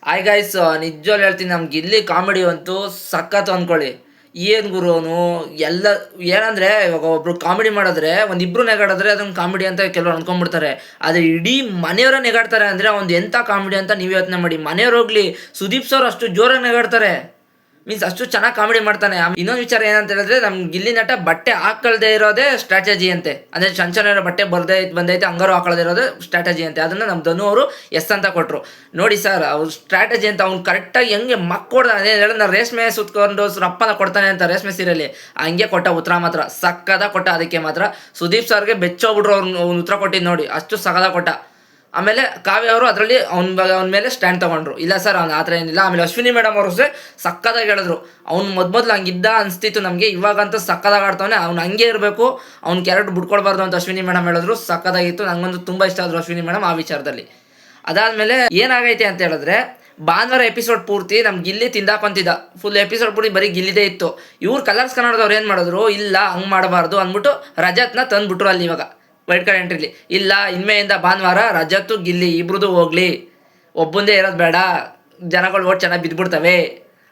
Hi guys, ನಿಜವಾಗ್ಲೂ ಹೇಳ್ತೀನಿ, ನಮ್ಗೆ ಇಲ್ಲಿ ಕಾಮಿಡಿ ಅಂತೂ ಸಖತ್ ಅಂದ್ಕೊಳ್ಳಿ. ಏನು ಗುರು ಅವನು ಎಲ್ಲ ಏನಂದರೆ, ಇವಾಗ ಒಬ್ರು ಕಾಮಿಡಿ ಮಾಡಿದ್ರೆ ಒಂದಿಬ್ರು ನೆಗಾಡಿದ್ರೆ ಅದನ್ನು ಕಾಮಿಡಿ ಅಂತ ಕೆಲವ್ರು ಅಂದ್ಕೊಂಡ್ಬಿಡ್ತಾರೆ. ಆದರೆ ಇಡೀ ಮನೆಯವರೇ ನೆಗಾಡ್ತಾರೆ ಅಂದರೆ ಅವ್ನು ಎಂಥ ಕಾಮಿಡಿ ಅಂತ ನೀವು ಯೋಚನೆ ಮಾಡಿ. ಮನೆಯವ್ರು ಹೋಗ್ಲಿ, ಸುದೀಪ್ ಸರ್ ಅಷ್ಟು ಜೋರಾಗಿ ನೆಗಾಡ್ತಾರೆ, ಮೀನ್ಸ್ ಅಷ್ಟು ಚೆನ್ನಾಗಿ ಕಾಮಿಡಿ ಮಾಡ್ತಾನೆ. ಇನ್ನೊಂದು ವಿಚಾರ ಏನಂತ ಹೇಳಿದ್ರೆ, ನಮ್ಮ ಗಿಲ್ಲಿ ನಟ ಬಟ್ಟೆ ಹಾಕೊಳ್ದೇ ಇರೋದೇ ಸ್ಟ್ರಾಟಜಿ ಅಂತೆ. ಅಂದರೆ ಚಂಚನ ಬಟ್ಟೆ ಬಂದೈತೆ ಹಂಗಾರು ಹಾಕೊಳ್ಳದೇ ಇರೋದೇ ಸ್ಟ್ರಾಟಜಿ ಅಂತೆ. ಅದನ್ನು ನಮ್ಮ ಧನು ಅವರು ಎಸ್ ಅಂತ ಕೊಟ್ಟರು. ನೋಡಿ ಸರ್, ಅವ್ರು ಸ್ಟ್ರಾಟಜಿ ಅಂತ ಅವ್ನು ಕರೆಕ್ಟಾಗಿ ಹೆಂಗೆ ಮಕ್ಕೊಡ್ದ ಅದೇ ಹೇಳೋದು, ರೇಷ್ಮೆ ಸುತ್ಕೊಂಡು ರಪ್ಪನ ಕೊಡ್ತಾನೆ ಅಂತ ರೇಷ್ಮೆ ಸೀರೆಯಲ್ಲಿ ಹಂಗೆ ಕೊಟ್ಟ ಉತ್ತರ ಮಾತ್ರ ಸಕ್ಕದ ಕೊಟ್ಟ. ಅದಕ್ಕೆ ಮಾತ್ರ ಸುದೀಪ್ ಸರ್ಗೆ ಬೆಚ್ಚೋಗ್ಬಿಟ್ರು ಅವ್ನು ಉತ್ತರ ಕೊಟ್ಟಿದ್ದು ನೋಡಿ, ಅಷ್ಟು ಸಕದ ಕೊಟ್ಟ. ಆಮೇಲೆ ಕಾವ್ಯ ಅವರು ಅದರಲ್ಲಿ ಅವನ ಮೇಲೆ ಸ್ಟ್ಯಾಂಡ್ ತೊಗೊಂಡ್ರು, ಇಲ್ಲ ಸರ್ ಅವ್ನು ಆ ಥರ ಏನಿಲ್ಲ. ಆಮೇಲೆ ಅಶ್ವಿನಿ ಮೇಡಮ್ ಅವರು ಸಹ ಸಕ್ಕದಾಗಿ ಹೇಳಿದ್ರು, ಅವ್ನು ಮೊದಲು ಹಂಗಿದ್ದ ಅನಿಸ್ತಿತ್ತು ನಮಗೆ, ಇವಾಗಂತೂ ಸಕ್ಕದಾಗಿ ಆಡ್ತಾನೆ, ಅವ್ನು ಹಂಗೆ ಇರಬೇಕು, ಅವ್ನು ಕ್ಯಾರೆಕ್ಟರ್ ಬಿಟ್ಕೊಡ್ಬಾರ್ದು ಅಂತ ಅಶ್ವಿನಿ ಮೇಡಮ್ ಹೇಳಿದ್ರು. ಸಕ್ಕದಾಗಿತ್ತು, ನಂಗೊಂದು ತುಂಬ ಇಷ್ಟ ಆದರು ಅಶ್ವಿನಿ ಮೇಡಮ್ ಆ ವಿಚಾರದಲ್ಲಿ. ಅದಾದಮೇಲೆ ಏನಾಗೈತೆ ಅಂತ ಹೇಳಿದ್ರೆ, ಭಾನುವಾರ ಎಪಿಸೋಡ್ ಪೂರ್ತಿ ನಮ್ಮ ಗಿಲ್ಲಿ ತಿಂದಾಕೊಂತಿದ್ದ. ಫುಲ್ ಎಪಿಸೋಡ್ ಪೂರ್ತಿ ಬರೀ ಗಿಲ್ಲಿದೇ ಇತ್ತು. ಇವ್ರು ಕಲರ್ಸ್ ಕನ್ನಡದವ್ರು ಏನು ಮಾಡಿದ್ರು, ಇಲ್ಲ ಹಂಗೆ ಮಾಡಬಾರ್ದು ಅಂದ್ಬಿಟ್ಟು ರಜತ್ನ ತಂದುಬಿಟ್ರು ಅಲ್ಲಿ. ಇವಾಗ ವೈಲ್ಡ್ ಕಾರ್ಡ್ ಎಂಟ್ರಿಲಿ ಇಲ್ಲ, ಇನ್ಮೆಯಿಂದ ಭಾನುವಾರ ರಜತ್ತು ಗಿಲ್ಲಿ ಇಬ್ರದ್ದು ಹೋಗ್ಲಿ, ಒಬ್ಬಂದೇ ಇರೋದು ಬೇಡ, ಜನಗಳು ಓಟ್ ಚೆನ್ನಾಗಿ ಬಿದ್ದುಬಿಡ್ತವೆ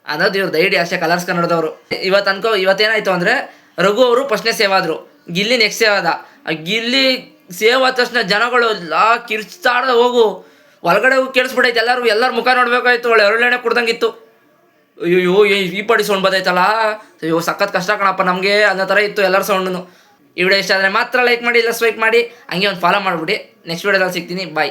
ಅನ್ನೋದು ಇವ್ರದ್ದು ಐಡಿಯಾ ಅಷ್ಟೇ ಕಲರ್ಸ್ ಕನ್ನಡದವರು. ಇವತ್ತೇನಾಯಿತು ಅಂದರೆ, ರಘು ಅವರು ಫಸ್ಟ್ನೇ ಸೇವ್ ಆದರು, ಗಿಲ್ಲಿ ನೆಕ್ಸ್ಟ್ ಸೇವ್ ಆದ. ಆ ಗಿಲ್ಲಿ ಸೇವ್ ಆದ ತಕ್ಷಣ ಜನಗಳು ಕಿರ್ಚಾಡ್ದ ಹೋಗು ಹೊರಗಡೆ ಹೋಗಿ ಕೇಳಿಸ್ಬಿಟ್ಟೈತೆ, ಎಲ್ಲರ ಮುಖ ನೋಡ್ಬೇಕಾಯ್ತು. ಒಳ್ಳೆ ಎರಳೆಣ್ಣೆ ಕುಡ್ದಂಗಿತ್ತು. ಅಯ್ಯೋ ಈ ಪಡಿ ಸೌಂಡ್ ಬಂದೈತಲ್ಲ, ಅಯ್ಯೋ ಸಖತ್ ಕಷ್ಟ ಕಣಪ್ಪ ನಮಗೆ ಅನ್ನೋ ಥರ ಇತ್ತು ಎಲ್ಲರ ಸೌಂಡನ್ನು. ಈ ವಿಡಿಯೋ ಇಷ್ಟ ಆದರೆ ಮಾತ್ರ ಲೈಕ್ ಮಾಡಿ, ಇಲ್ಲ ಸ್ವೈಪ್ ಮಾಡಿ, ಹಂಗೆ ಒಂದು ಫಾಲೋ ಮಾಡಿಬಿಡಿ. ನೆಕ್ಸ್ಟ್ ವಿಡಿಯೋದಲ್ಲಿ ಸಿಗ್ತೀನಿ, ಬಾಯ್.